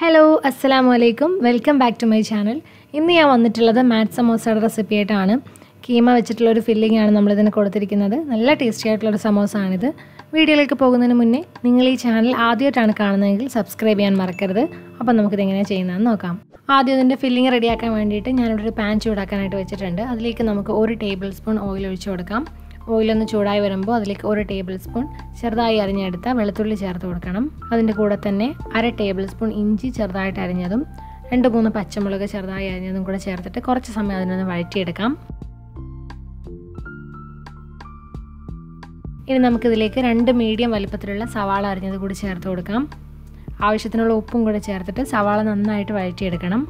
Hello, Assalamualaikum. Welcome back to my channel. ഇന്ന് ഞാൻ വന്നിട്ടുള്ളത് മാറ്റ് സമോസയുടെ റെസിപ്പി ആയിട്ടാണ്. കീമ വെച്ചിട്ടുള്ള ഒരു ഫില്ലിംഗ് ആണ് നമ്മൾ ഇതിന് കൊടുത്തിരിക്കുന്നത്. നല്ല ടേസ്റ്റി ആയിട്ടുള്ള ഒരു സമോസ ആണിത്. വീഡിയോയിലേക്ക് പോകുന്നതിന് മുന്നേ നിങ്ങൾ ഈ ചാനൽ ആദ്യമായിട്ടാണ് കാണുന്നതെങ്കിൽ സബ്സ്ക്രൈബ് ചെയ്യാൻ മറക്കരുത്. അപ്പോൾ നമുക്ക് ഇത് എങ്ങനെ ചെയ്യുന്നതെന്ന് നോക്കാം. ആദ്യം ഇതിന്റെ ഫില്ലിംഗ് റെഡിയാക്കാൻ വേണ്ടിയിട്ട് ഞാൻ ഇവിടെ ഒരു പാൻ ചൂടാക്കാനായിട്ട് വെച്ചിട്ടുണ്ട്. അതിലേക്ക് നമുക്ക് 1 ടേബിൾ സ്പൂൺ ഓയിൽ ഒഴിച്ചു കൊടുക്കാം. ഓയിൽ ഒന്ന് ചൂടായി വരുമ്പോൾ അതിലേക്ക് 1 ടേബിൾ സ്പൂൺ ചെറുതായി അരിഞ്ഞെടുത്ത വെളുത്തുള്ളി ചേർത്ത് കൊടുക്കണം. അതിൻ്റെ കൂടെ തന്നെ 1/2 ടേബിൾ സ്പൂൺ ഇഞ്ചി ചെറുതായിട്ട് അരിഞ്ഞതും 2-3 പച്ചമുളക് ചെറുതായി അരിഞ്ഞതും കൂടെ ചേർത്തിട്ട് കുറച്ച് സമയം അതിനൊന്ന് വഴറ്റിയെടുക്കാം. ഇനി നമുക്കിതിലേക്ക് 2 മീഡിയം വലിപ്പത്തിലുള്ള സവാള അരിഞ്ഞത് കൂടി ചേർത്ത് കൊടുക്കാം. ആവശ്യത്തിനുള്ള ഉപ്പും കൂടെ ചേർത്തിട്ട് സവാള നന്നായിട്ട് വഴറ്റിയെടുക്കണം.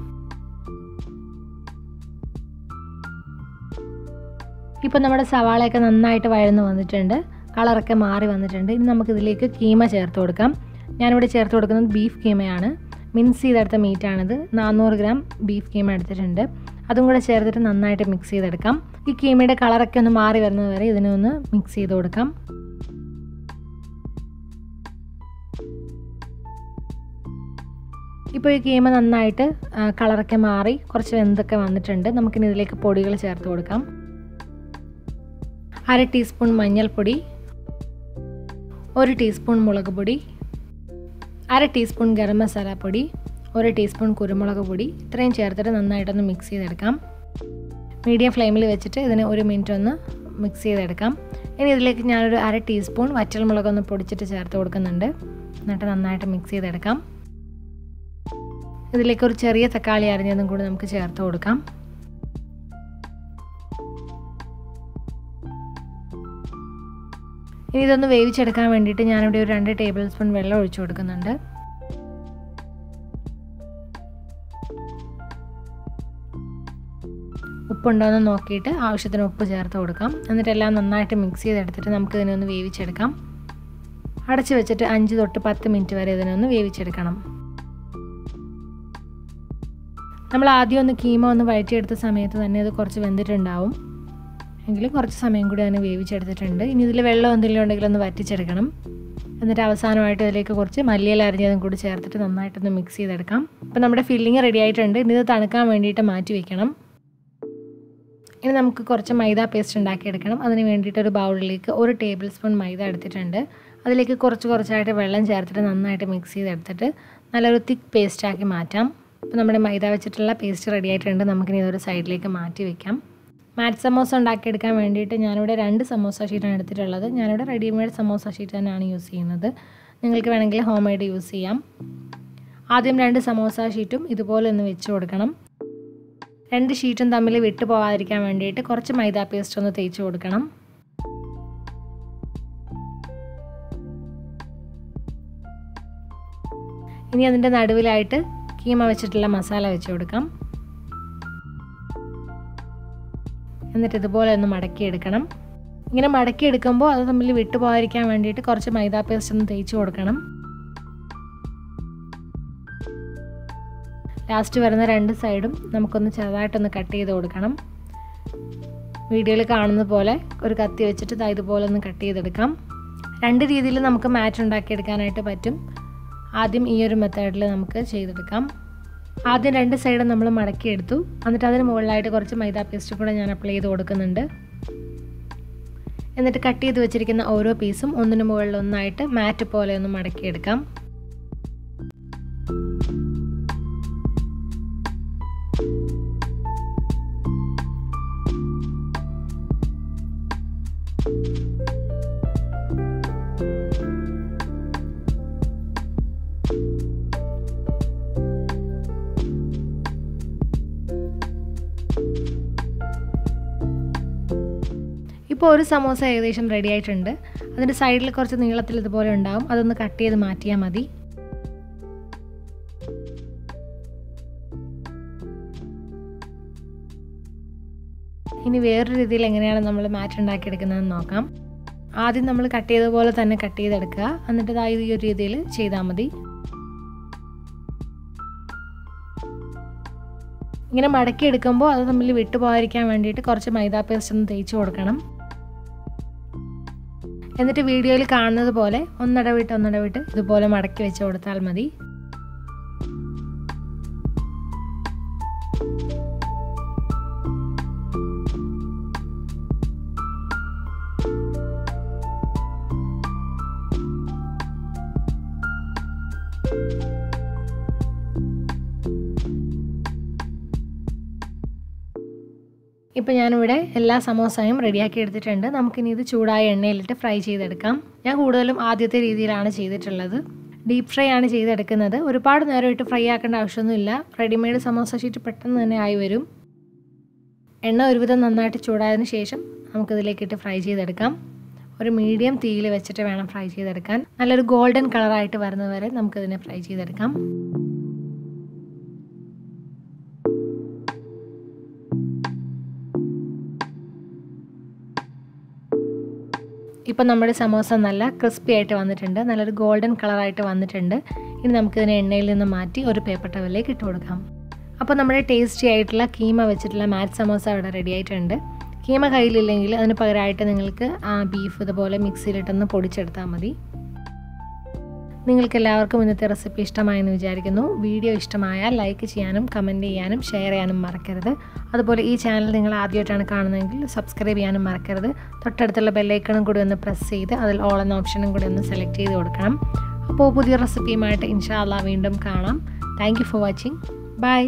ഇപ്പോൾ നമ്മുടെ സവാളയൊക്കെ നന്നായിട്ട് വഴന്ന് വന്നിട്ടുണ്ട്, കളറൊക്കെ മാറി വന്നിട്ടുണ്ട്. ഇനി നമുക്കിതിലേക്ക് കീമ ചേർത്ത് കൊടുക്കാം. ഞാനിവിടെ ചേർത്ത് കൊടുക്കുന്നത് ബീഫ് കീമയാണ്. മിൻസ് ചെയ്തെടുത്ത മീറ്റാണിത്. 400 ഗ്രാം ബീഫ് കീമ എടുത്തിട്ടുണ്ട്. അതും കൂടെ ചേർത്തിട്ട് നന്നായിട്ട് മിക്സ് ചെയ്തെടുക്കാം. ഈ കീമയുടെ കളറൊക്കെ ഒന്ന് മാറി വരുന്നത് വരെ ഇതിനെ ഒന്ന് മിക്സ് ചെയ്ത് കൊടുക്കാം. ഇപ്പോൾ ഈ കീമ നന്നായിട്ട് കളറൊക്കെ മാറി കുറച്ച് വെന്തൊക്കെ വന്നിട്ടുണ്ട്. നമുക്കിനി ഇതിലേക്ക് പൊടികൾ ചേർത്ത് കൊടുക്കാം. 1/2 ടീസ്പൂൺ മഞ്ഞൾപ്പൊടി, 1 ടീസ്പൂൺ മുളക് പൊടി, 1/2 ടീസ്പൂൺ ഗരം മസാല പൊടി, 1 ടീസ്പൂൺ കുരുമുളക് പൊടി. ഇത്രയും ചേർത്തിട്ട് നന്നായിട്ടൊന്ന് മിക്സ് ചെയ്തെടുക്കാം. മീഡിയം ഫ്ലെയിമിൽ വെച്ചിട്ട് ഇതിന് 1 മിനിറ്റ് ഒന്ന് മിക്സ് ചെയ്തെടുക്കാം. ഇനി ഇതിലേക്ക് ഞാനൊരു 1/2 ടീസ്പൂൺ വറ്റൽമുളകൊന്ന് പൊടിച്ചിട്ട് ചേർത്ത് കൊടുക്കുന്നുണ്ട്. എന്നിട്ട് നന്നായിട്ട് മിക്സ് ചെയ്തെടുക്കാം. ഇതിലേക്ക് ഒരു ചെറിയ തക്കാളി അരിഞ്ഞതും കൂടി നമുക്ക് ചേർത്ത് കൊടുക്കാം. ഇനി ഇതൊന്ന് വേവിച്ചെടുക്കാൻ വേണ്ടിയിട്ട് ഞാനിവിടെ ഒരു 2 ടേബിൾ സ്പൂൺ വെള്ളം ഒഴിച്ചു കൊടുക്കുന്നുണ്ട്. ഉപ്പുണ്ടോയെന്ന് നോക്കിയിട്ട് ആവശ്യത്തിന് ഉപ്പ് ചേർത്ത് കൊടുക്കാം. എന്നിട്ടെല്ലാം നന്നായിട്ട് മിക്സ് ചെയ്തെടുത്തിട്ട് നമുക്ക് ഇതിനൊന്ന് വേവിച്ചെടുക്കാം. അടച്ച് വെച്ചിട്ട് 5 തൊട്ട് 10 മിനിറ്റ് വരെ ഇതിനൊന്ന് വേവിച്ചെടുക്കണം. നമ്മൾ ആദ്യം ഒന്ന് കീമ ഒന്ന് വഴറ്റിയെടുത്ത സമയത്ത് തന്നെ ഇത് കുറച്ച് വെന്തിട്ടുണ്ടാവും. എങ്കിലും കുറച്ച് സമയം കൂടി അതിന് വേവിച്ചെടുത്തിട്ടുണ്ട്. ഇനി ഇതിൽ വെള്ളം എന്തെങ്കിലും ഉണ്ടെങ്കിൽ ഒന്ന് വറ്റിച്ചെടുക്കണം. എന്നിട്ട് അവസാനമായിട്ട് ഇതിലേക്ക് കുറച്ച് മല്ലിയില അരിഞ്ഞതും കൂടി ചേർത്തിട്ട് നന്നായിട്ടൊന്ന് മിക്സ് ചെയ്തെടുക്കാം. അപ്പോൾ നമ്മുടെ ഫില്ലിങ് റെഡി ആയിട്ടുണ്ട്. ഇനി ഇത് തണുക്കാൻ വേണ്ടിയിട്ട് മാറ്റി വയ്ക്കണം. ഇനി നമുക്ക് കുറച്ച് മൈദ പേസ്റ്റ് ഉണ്ടാക്കിയെടുക്കണം. അതിന് വേണ്ടിയിട്ട് ഒരു ബൗളിലേക്ക് 1 ടേബിൾ സ്പൂൺ മൈദ എടുത്തിട്ടുണ്ട്. അതിലേക്ക് കുറച്ചായിട്ട് വെള്ളം ചേർത്തിട്ട് നന്നായിട്ട് മിക്സ് ചെയ്തെടുത്തിട്ട് നല്ലൊരു തിക്ക് പേസ്റ്റാക്കി മാറ്റാം. അപ്പോൾ നമ്മുടെ മൈദ വെച്ചിട്ടുള്ള പേസ്റ്റ് റെഡി ആയിട്ടുണ്ട്. നമുക്കിനി ഇതൊരു സൈഡിലേക്ക് മാറ്റി വയ്ക്കാം. മാറ്റ് സമോസ ഉണ്ടാക്കിയെടുക്കാൻ വേണ്ടിയിട്ട് ഞാനിവിടെ 2 സമോസ ഷീറ്റാണ് എടുത്തിട്ടുള്ളത്. ഞാനിവിടെ റെഡിമെയ്ഡ് സമോസ ഷീറ്റ് തന്നെയാണ് യൂസ് ചെയ്യുന്നത്. നിങ്ങൾക്ക് വേണമെങ്കിൽ ഹോം മെയ്ഡ് യൂസ് ചെയ്യാം. ആദ്യം 2 സമോസ ഷീറ്റും ഇതുപോലെ ഒന്ന് വെച്ച് കൊടുക്കണം. 2 ഷീറ്റും തമ്മിൽ വിട്ടു പോകാതിരിക്കാൻ വേണ്ടിയിട്ട് കുറച്ച് മൈദ പേസ്റ്റ് ഒന്ന് തേച്ച് കൊടുക്കണം. ഇനി അതിൻ്റെ നടുവിലായിട്ട് കീമ വെച്ചിട്ടുള്ള മസാല വെച്ച് കൊടുക്കാം. എന്നിട്ട് ഇതുപോലെ ഒന്ന് മടക്കിയെടുക്കണം. ഇങ്ങനെ മടക്കിയെടുക്കുമ്പോൾ അത് തമ്മിൽ വിട്ടുപോകാതിരിക്കാൻ വേണ്ടിയിട്ട് കുറച്ച് മൈദ പേസ്റ്റ് ഒന്ന് തേച്ച് കൊടുക്കണം. ലാസ്റ്റ് വരുന്ന 2 സൈഡും നമുക്കൊന്ന് ചെറുതായിട്ടൊന്ന് കട്ട് ചെയ്ത് കൊടുക്കണം. വീഡിയോയിൽ കാണുന്ന പോലെ ഒരു കത്തി വെച്ചിട്ട് ഇതുപോലെ ഒന്ന് കട്ട് ചെയ്തെടുക്കാം. 2 രീതിയിൽ നമുക്ക് മാറ്റ് ഉണ്ടാക്കിയെടുക്കാനായിട്ട് പറ്റും. ആദ്യം ഈ ഒരു മെത്തേഡിൽ നമുക്ക് ചെയ്തെടുക്കാം. ആദ്യം 2 സൈഡും നമ്മൾ മടക്കിയെടുത്തു. എന്നിട്ട് അതിന് മുകളിലായിട്ട് കുറച്ച് മൈദ പേസ്റ്റ് കൂടെ ഞാൻ അപ്ലൈ ചെയ്ത് കൊടുക്കുന്നുണ്ട്. എന്നിട്ട് കട്ട് ചെയ്ത് വെച്ചിരിക്കുന്ന ഓരോ പീസും ഒന്നിന് മുകളിൽ ഒന്നായിട്ട് മാറ്റ് പോലെ ഒന്ന് മടക്കിയെടുക്കാം. ഇപ്പോൾ ഒരു സമോസ ഏകദേശം റെഡി ആയിട്ടുണ്ട്. അതിൻ്റെ സൈഡിൽ കുറച്ച് നീളത്തിൽ ഇതുപോലെ ഉണ്ടാവും. അതൊന്ന് കട്ട് ചെയ്ത് മാറ്റിയാൽ മതി. ഇനി വേറൊരു രീതിയിൽ എങ്ങനെയാണ് നമ്മൾ മാറ്റ് ഉണ്ടാക്കിയെടുക്കുന്നതെന്ന് നോക്കാം. ആദ്യം നമ്മൾ കട്ട് ചെയ്തതുപോലെ തന്നെ കട്ട് ചെയ്തെടുക്കുക. എന്നിട്ട് ഈ ഒരു രീതിയിൽ ചെയ്താൽ മതി. ഇങ്ങനെ മടക്കി എടുക്കുമ്പോൾ അത് തമ്മിൽ വിട്ടുപോകാതിരിക്കാൻ വേണ്ടിയിട്ട് കുറച്ച് മൈദ പേസ്റ്റ് ഒന്ന് തേച്ച് കൊടുക്കണം. എന്നിട്ട് വീഡിയോയിൽ കാണുന്നത് പോലെ ഒന്നിടവിട്ട് ഇതുപോലെ മടക്കി വെച്ച് കൊടുത്താൽ മതി. ഇപ്പോൾ ഞാനിവിടെ എല്ലാ സമോസയും റെഡിയാക്കി എടുത്തിട്ടുണ്ട്. നമുക്കിനി ഇത് ചൂടായ എണ്ണയിലിട്ട് ഫ്രൈ ചെയ്തെടുക്കാം. ഞാൻ കൂടുതലും ആദ്യത്തെ രീതിയിലാണ് ചെയ്തിട്ടുള്ളത്. ഡീപ്പ് ഫ്രൈ ആണ് ചെയ്തെടുക്കുന്നത്. ഒരുപാട് നേരം ഇട്ട് ഫ്രൈ ആക്കേണ്ട ആവശ്യമൊന്നുമില്ല. റെഡിമെയ്ഡ് സമോസ ഷീറ്റ് പെട്ടെന്ന് തന്നെ ആയി വരും. എണ്ണ ഒരുവിധം നന്നായിട്ട് ചൂടായതിനു ശേഷം നമുക്കിതിലേക്കിട്ട് ഫ്രൈ ചെയ്തെടുക്കാം. ഒരു മീഡിയം തീയിൽ വെച്ചിട്ട് വേണം ഫ്രൈ ചെയ്തെടുക്കാൻ. നല്ലൊരു ഗോൾഡൻ കളറായിട്ട് വരുന്നത് വരെ നമുക്കിതിനെ ഫ്രൈ ചെയ്തെടുക്കാം. ഇപ്പോൾ നമ്മുടെ സമോസ നല്ല ക്രിസ്പി ആയിട്ട് വന്നിട്ടുണ്ട്. നല്ലൊരു ഗോൾഡൻ കളറായിട്ട് വന്നിട്ടുണ്ട്. ഇനി നമുക്കിതിനെ എണ്ണയിൽ നിന്ന് മാറ്റി ഒരു പേപ്പർ ടവലിലേക്ക് ഇട്ട് കൊടുക്കാം. അപ്പോൾ നമ്മുടെ ടേസ്റ്റി ആയിട്ടുള്ള കീമ വെച്ചിട്ടുള്ള മാറ്റ് സമോസ ഇവിടെ റെഡി ആയിട്ടുണ്ട്. കീമ കയ്യിലില്ലെങ്കിൽ അതിന് പകരമായിട്ട് നിങ്ങൾക്ക് ബീഫ് ഇതുപോലെ മിക്സിയിലിട്ടൊന്ന് പൊടിച്ചെടുത്താൽ മതി. നിങ്ങൾക്ക് എല്ലാവർക്കും ഇന്നത്തെ റെസിപ്പി ഇഷ്ടമായെന്ന് വിചാരിക്കുന്നു. വീഡിയോ ഇഷ്ടമായാൽ ലൈക്ക് ചെയ്യാനും കമൻറ്റ് ചെയ്യാനും ഷെയർ ചെയ്യാനും മറക്കരുത്. അതുപോലെ ഈ ചാനൽ നിങ്ങൾ ആദ്യമായിട്ടാണ് കാണുന്നതെങ്കിൽ സബ്സ്ക്രൈബ് ചെയ്യാനും മറക്കരുത്. തൊട്ടടുത്തുള്ള ബെല്ലൈക്കണും കൂടി ഒന്ന് പ്രസ് ചെയ്ത് അതിൽ ഓൾ എന്ന ഓപ്ഷനും കൂടി ഒന്ന് സെലക്ട് ചെയ്ത് കൊടുക്കണം. അപ്പോൾ പുതിയ റെസിപ്പിയുമായിട്ട് ഇൻഷാ അല്ലാഹ് വീണ്ടും കാണാം. Thank you for watching. By.